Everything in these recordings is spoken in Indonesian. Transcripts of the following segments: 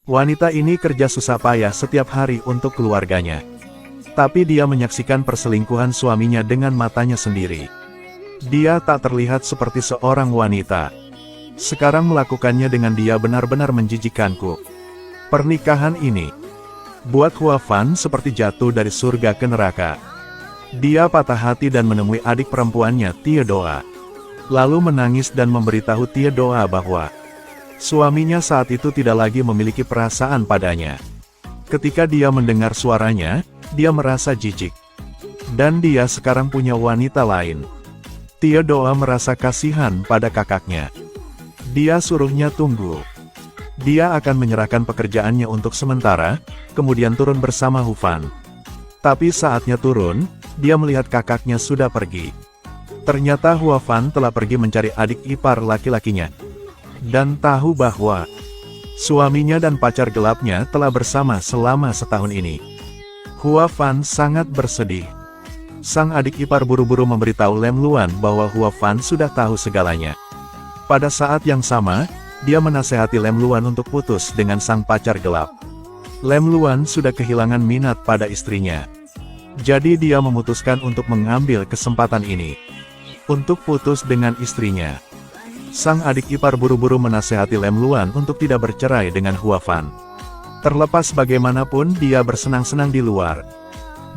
Wanita ini kerja susah payah setiap hari untuk keluarganya. Tapi dia menyaksikan perselingkuhan suaminya dengan matanya sendiri. Dia tak terlihat seperti seorang wanita. Sekarang melakukannya dengan dia benar-benar menjijikkanku. Pernikahan ini buat Hua Fan seperti jatuh dari surga ke neraka. Dia patah hati dan menemui adik perempuannya Theodora. Lalu menangis dan memberitahu Theodora bahwa suaminya saat itu tidak lagi memiliki perasaan padanya. Ketika dia mendengar suaranya, dia merasa jijik. Dan dia sekarang punya wanita lain. Theodora merasa kasihan pada kakaknya. Dia suruhnya tunggu. Dia akan menyerahkan pekerjaannya untuk sementara, kemudian turun bersama Hua Fan. Tapi saatnya turun, dia melihat kakaknya sudah pergi. Ternyata Hua Fan telah pergi mencari adik ipar laki-lakinya. Dan tahu bahwa suaminya dan pacar gelapnya telah bersama selama setahun ini. Hua Fan sangat bersedih. Sang adik ipar buru-buru memberitahu Lem Luan bahwa Hua Fan sudah tahu segalanya. Pada saat yang sama, dia menasehati Lem Luan untuk putus dengan sang pacar gelap. Lem Luan sudah kehilangan minat pada istrinya. Jadi dia memutuskan untuk mengambil kesempatan ini untuk putus dengan istrinya. Sang adik ipar buru-buru menasehati Lem Luan untuk tidak bercerai dengan Hua Fan. Terlepas bagaimanapun dia bersenang-senang di luar,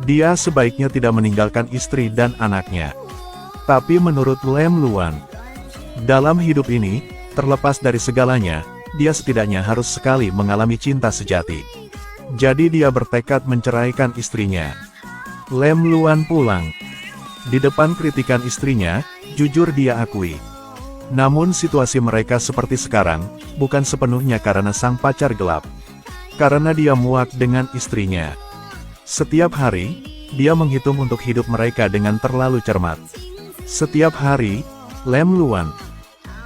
dia sebaiknya tidak meninggalkan istri dan anaknya. Tapi menurut Lem Luan, dalam hidup ini, terlepas dari segalanya, dia setidaknya harus sekali mengalami cinta sejati. Jadi dia bertekad menceraikan istrinya. Lem Luan pulang. Di depan kritikan istrinya, jujur dia akui. Namun situasi mereka seperti sekarang, bukan sepenuhnya karena sang pacar gelap. Karena dia muak dengan istrinya. Setiap hari, dia menghitung untuk hidup mereka dengan terlalu cermat. Setiap hari, Lem Luan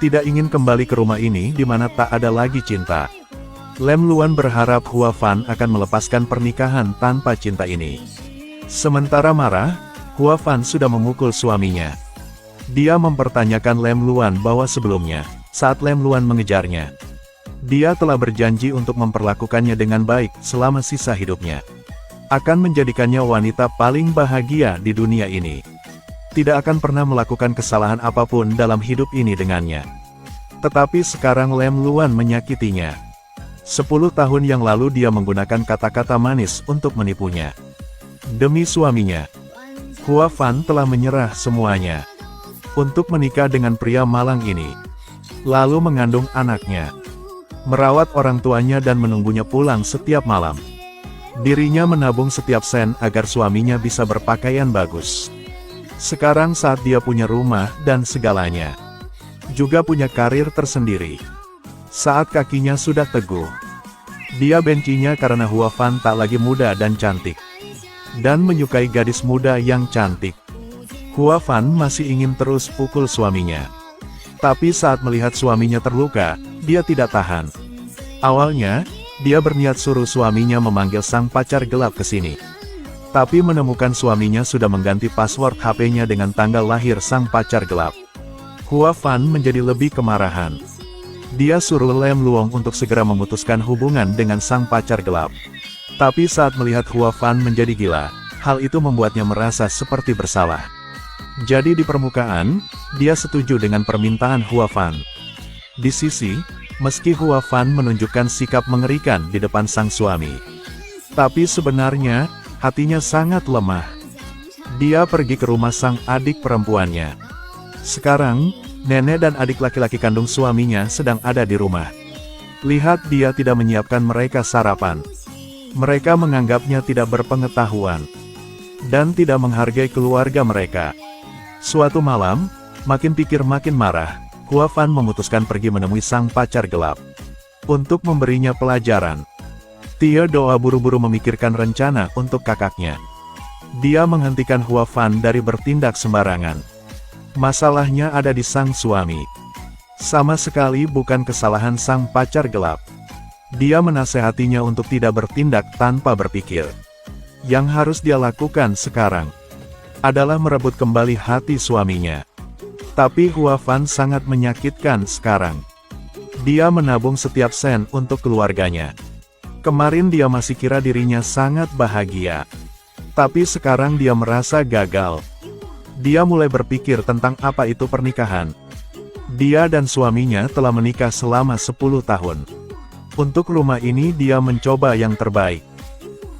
tidak ingin kembali ke rumah ini di mana tak ada lagi cinta. Lem Luan berharap Hua Fan akan melepaskan pernikahan tanpa cinta ini. Sementara marah, Hua Fan sudah memukul suaminya. Dia mempertanyakan Lem Luan bahwa sebelumnya, saat Lem Luan mengejarnya, dia telah berjanji untuk memperlakukannya dengan baik selama sisa hidupnya. Akan menjadikannya wanita paling bahagia di dunia ini. Tidak akan pernah melakukan kesalahan apapun dalam hidup ini dengannya. Tetapi sekarang Lem Luan menyakitinya. 10 tahun yang lalu dia menggunakan kata-kata manis untuk menipunya. Demi suaminya, Hua Fan telah menyerah semuanya untuk menikah dengan pria malang ini. Lalu mengandung anaknya, merawat orang tuanya dan menunggunya pulang setiap malam. Dirinya menabung setiap sen agar suaminya bisa berpakaian bagus. Sekarang saat dia punya rumah dan segalanya, juga punya karir tersendiri. Saat kakinya sudah teguh, dia bencinya karena Hua Fan tak lagi muda dan cantik. Dan menyukai gadis muda yang cantik. Hua Fan masih ingin terus pukul suaminya. Tapi saat melihat suaminya terluka, dia tidak tahan. Awalnya, dia berniat suruh suaminya memanggil sang pacar gelap ke sini. Tapi menemukan suaminya sudah mengganti password HP-nya dengan tanggal lahir sang pacar gelap. Hua Fan menjadi lebih kemarahan. Dia suruh Lem Luan untuk segera memutuskan hubungan dengan sang pacar gelap. Tapi saat melihat Hua Fan menjadi gila, hal itu membuatnya merasa seperti bersalah. Jadi di permukaan, dia setuju dengan permintaan Hua Fan. Di sisi, meski Hua Fan menunjukkan sikap mengerikan di depan sang suami, tapi sebenarnya, hatinya sangat lemah. Dia pergi ke rumah sang adik perempuannya. Sekarang, nenek dan adik laki-laki kandung suaminya sedang ada di rumah. Lihat dia tidak menyiapkan mereka sarapan. Mereka menganggapnya tidak berpengetahuan dan tidak menghargai keluarga mereka. Suatu malam, makin pikir makin marah, Hua Fan memutuskan pergi menemui sang pacar gelap untuk memberinya pelajaran. Theodora buru-buru memikirkan rencana untuk kakaknya. Dia menghentikan Hua Fan dari bertindak sembarangan. Masalahnya ada di sang suami. Sama sekali bukan kesalahan sang pacar gelap. Dia menasehatinya untuk tidak bertindak tanpa berpikir. Yang harus dia lakukan sekarang adalah merebut kembali hati suaminya. Tapi Hua Fan sangat menyakitkan sekarang. Dia menabung setiap sen untuk keluarganya. Kemarin dia masih kira dirinya sangat bahagia. Tapi sekarang dia merasa gagal. Dia mulai berpikir tentang apa itu pernikahan. Dia dan suaminya telah menikah selama 10 tahun. Untuk rumah ini dia mencoba yang terbaik.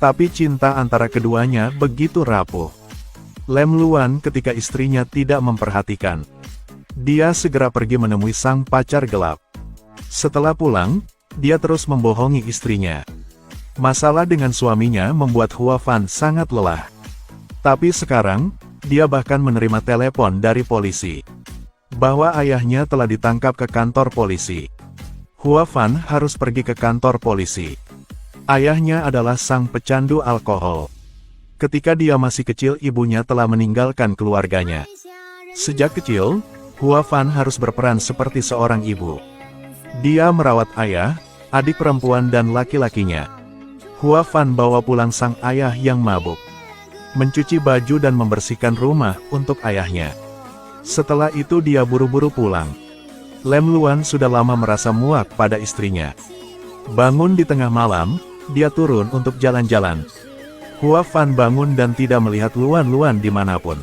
Tapi cinta antara keduanya begitu rapuh. Lem Luan ketika istrinya tidak memperhatikan. Dia segera pergi menemui sang pacar gelap. Setelah pulang, dia terus membohongi istrinya. Masalah dengan suaminya membuat Hua Fan sangat lelah. Tapi sekarang, dia bahkan menerima telepon dari polisi. Bahwa ayahnya telah ditangkap ke kantor polisi. Hua Fan harus pergi ke kantor polisi. Ayahnya adalah sang pecandu alkohol. Ketika dia masih kecil ibunya telah meninggalkan keluarganya. Sejak kecil, Hua Fan harus berperan seperti seorang ibu. Dia merawat ayah, adik perempuan dan laki-lakinya. Hua Fan bawa pulang sang ayah yang mabuk. Mencuci baju dan membersihkan rumah untuk ayahnya. Setelah itu dia buru-buru pulang. Lem Luan sudah lama merasa muak pada istrinya. Bangun di tengah malam, dia turun untuk jalan-jalan. Hua Fan bangun dan tidak melihat Luan dimanapun.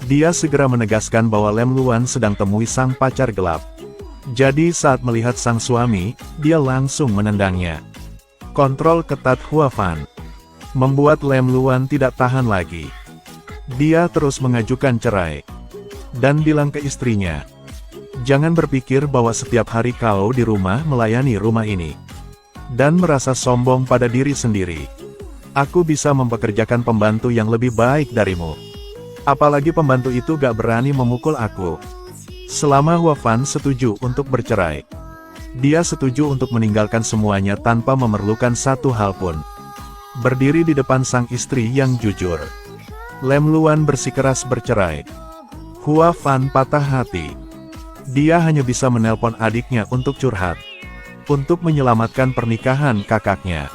Dia segera menegaskan bahwa Lem Luan sedang temui sang pacar gelap. Jadi saat melihat sang suami, dia langsung menendangnya. Kontrol ketat Hua Fan membuat Lem Luan tidak tahan lagi. Dia terus mengajukan cerai. Dan bilang ke istrinya, "Jangan berpikir bahwa setiap hari kau di rumah melayani rumah ini. Dan merasa sombong pada diri sendiri. Aku bisa mempekerjakan pembantu yang lebih baik darimu. Apalagi pembantu itu gak berani memukul aku." Selama Hua Fan setuju untuk bercerai. Dia setuju untuk meninggalkan semuanya tanpa memerlukan satu hal pun. Berdiri di depan sang istri yang jujur. Lem Luan bersikeras bercerai. Hua Fan patah hati. Dia hanya bisa menelpon adiknya untuk curhat. Untuk menyelamatkan pernikahan kakaknya.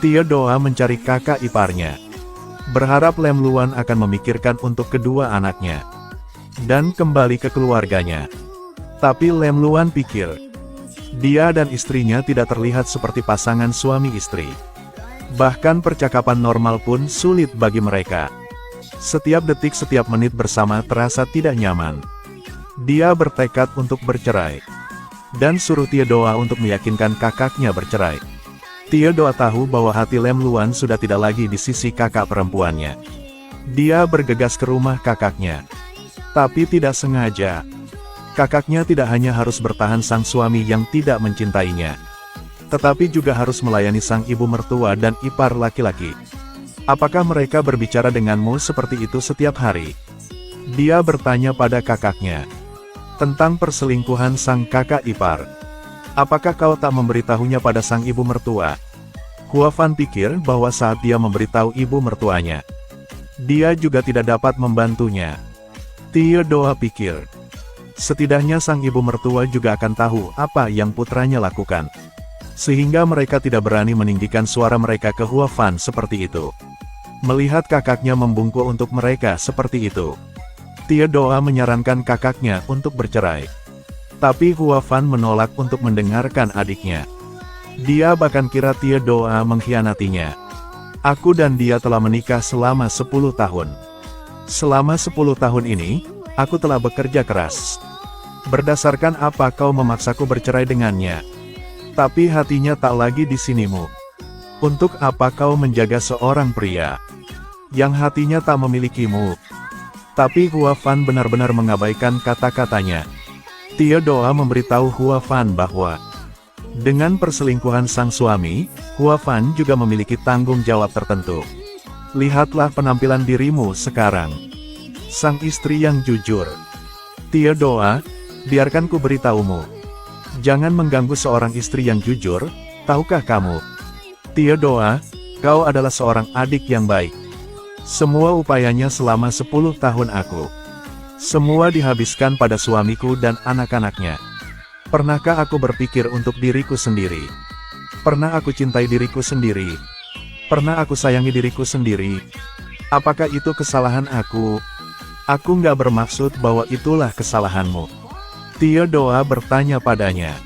Tia doa mencari kakak iparnya. Berharap Lem Luan akan memikirkan untuk kedua anaknya. Dan kembali ke keluarganya. Tapi Lem Luan pikir, dia dan istrinya tidak terlihat seperti pasangan suami istri. Bahkan percakapan normal pun sulit bagi mereka. Setiap detik setiap menit bersama terasa tidak nyaman. Dia bertekad untuk bercerai. Dan suruh Tia doa untuk meyakinkan kakaknya bercerai. Tia doa tahu bahwa hati Lem Luan sudah tidak lagi di sisi kakak perempuannya. Dia bergegas ke rumah kakaknya. Tapi tidak sengaja. Kakaknya tidak hanya harus bertahan sang suami yang tidak mencintainya. Tetapi juga harus melayani sang ibu mertua dan ipar laki-laki. Apakah mereka berbicara denganmu seperti itu setiap hari? Dia bertanya pada kakaknya. Tentang perselingkuhan sang kakak ipar. Apakah kau tak memberitahunya pada sang ibu mertua? Hua Fan pikir bahwa saat dia memberitahu ibu mertuanya, dia juga tidak dapat membantunya. Tia doa pikir, setidaknya sang ibu mertua juga akan tahu apa yang putranya lakukan. Sehingga mereka tidak berani meninggikan suara mereka ke Hua Fan seperti itu. Melihat kakaknya membungkuk untuk mereka seperti itu, Tia doa menyarankan kakaknya untuk bercerai. Tapi Hua Fan menolak untuk mendengarkan adiknya. Dia bahkan kira Tia doa mengkhianatinya. Aku dan dia telah menikah selama 10 tahun. Selama 10 tahun ini, aku telah bekerja keras. Berdasarkan apa kau memaksaku bercerai dengannya? Tapi hatinya tak lagi di sinimu. Untuk apa kau menjaga seorang pria yang hatinya tak memilikimu? Tapi Hua Fan benar-benar mengabaikan kata-katanya. Tia doa memberitahu Hua Fan bahwa dengan perselingkuhan sang suami, Hua Fan juga memiliki tanggung jawab tertentu. Lihatlah penampilan dirimu sekarang. Sang istri yang jujur. Tia doa, biarkan ku beritahumu. Jangan mengganggu seorang istri yang jujur, tahukah kamu? Tia doa, kau adalah seorang adik yang baik. Semua upayanya selama 10 tahun aku. Semua dihabiskan pada suamiku dan anak-anaknya. Pernahkah aku berpikir untuk diriku sendiri? Pernah aku cintai diriku sendiri? Pernah aku sayangi diriku sendiri? Apakah itu kesalahan aku? Aku nggak bermaksud bahwa itulah kesalahanmu. Tia doa bertanya padanya.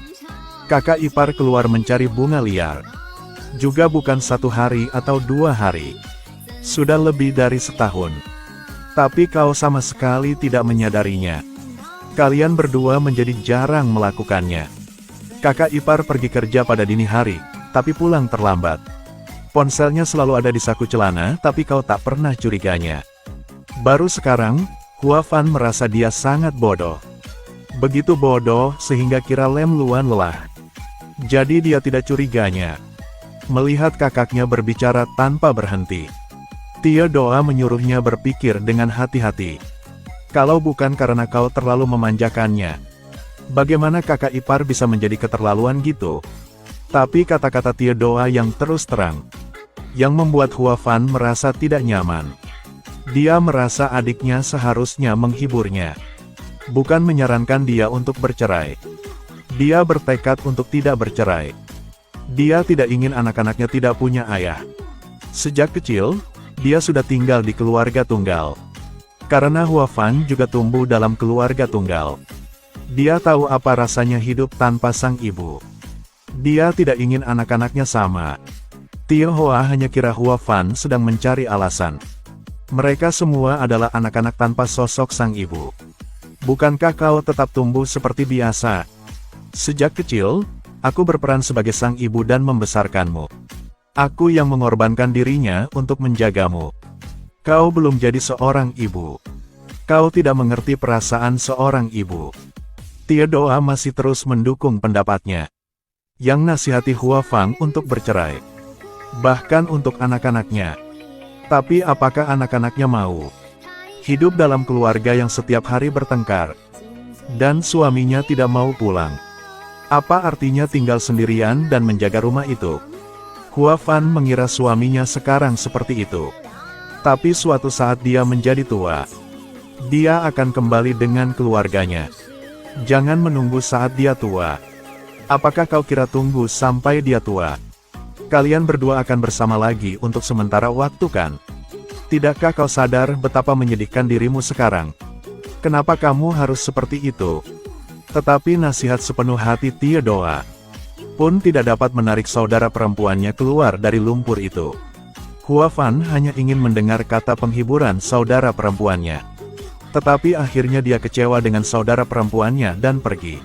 Kakak ipar keluar mencari bunga liar. Juga bukan 1 hari atau 2 hari. Sudah lebih dari setahun. Tapi kau sama sekali tidak menyadarinya. Kalian berdua menjadi jarang melakukannya. Kakak ipar pergi kerja pada dini hari, tapi pulang terlambat. Ponselnya selalu ada di saku celana, tapi kau tak pernah curiganya. Baru sekarang, Hua Fan merasa dia sangat bodoh. Begitu bodoh sehingga kira Lem Luan lelah. Jadi dia tidak curiganya. Melihat kakaknya berbicara tanpa berhenti. Theodora menyuruhnya berpikir dengan hati-hati. Kalau bukan karena kau terlalu memanjakannya, bagaimana kakak ipar bisa menjadi keterlaluan gitu? Tapi kata-kata Theodora yang terus terang, yang membuat Hua Fan merasa tidak nyaman. Dia merasa adiknya seharusnya menghiburnya. Bukan menyarankan dia untuk bercerai. Dia bertekad untuk tidak bercerai. Dia tidak ingin anak-anaknya tidak punya ayah. Sejak kecil, dia sudah tinggal di keluarga tunggal. Karena Hua Fan juga tumbuh dalam keluarga tunggal. Dia tahu apa rasanya hidup tanpa sang ibu. Dia tidak ingin anak-anaknya sama. Tionghoa hanya kira Hua Fan sedang mencari alasan. Mereka semua adalah anak-anak tanpa sosok sang ibu. Bukankah kau tetap tumbuh seperti biasa? Sejak kecil, aku berperan sebagai sang ibu dan membesarkanmu. Aku yang mengorbankan dirinya untuk menjagamu. Kau belum jadi seorang ibu. Kau tidak mengerti perasaan seorang ibu. Theodora masih terus mendukung pendapatnya. Yang nasihati Hua Fan untuk bercerai. Bahkan untuk anak-anaknya. Tapi apakah anak-anaknya mau hidup dalam keluarga yang setiap hari bertengkar? Dan suaminya tidak mau pulang. Apa artinya tinggal sendirian dan menjaga rumah itu? Hua Fan mengira suaminya sekarang seperti itu. Tapi suatu saat dia menjadi tua, dia akan kembali dengan keluarganya. Jangan menunggu saat dia tua. Apakah kau kira tunggu sampai dia tua? Kalian berdua akan bersama lagi untuk sementara waktu kan? Tidakkah kau sadar betapa menyedihkan dirimu sekarang? Kenapa kamu harus seperti itu? Tetapi nasihat sepenuh hati Theodora pun tidak dapat menarik saudara perempuannya keluar dari lumpur itu. Hua Fan hanya ingin mendengar kata penghiburan saudara perempuannya. Tetapi akhirnya dia kecewa dengan saudara perempuannya dan pergi.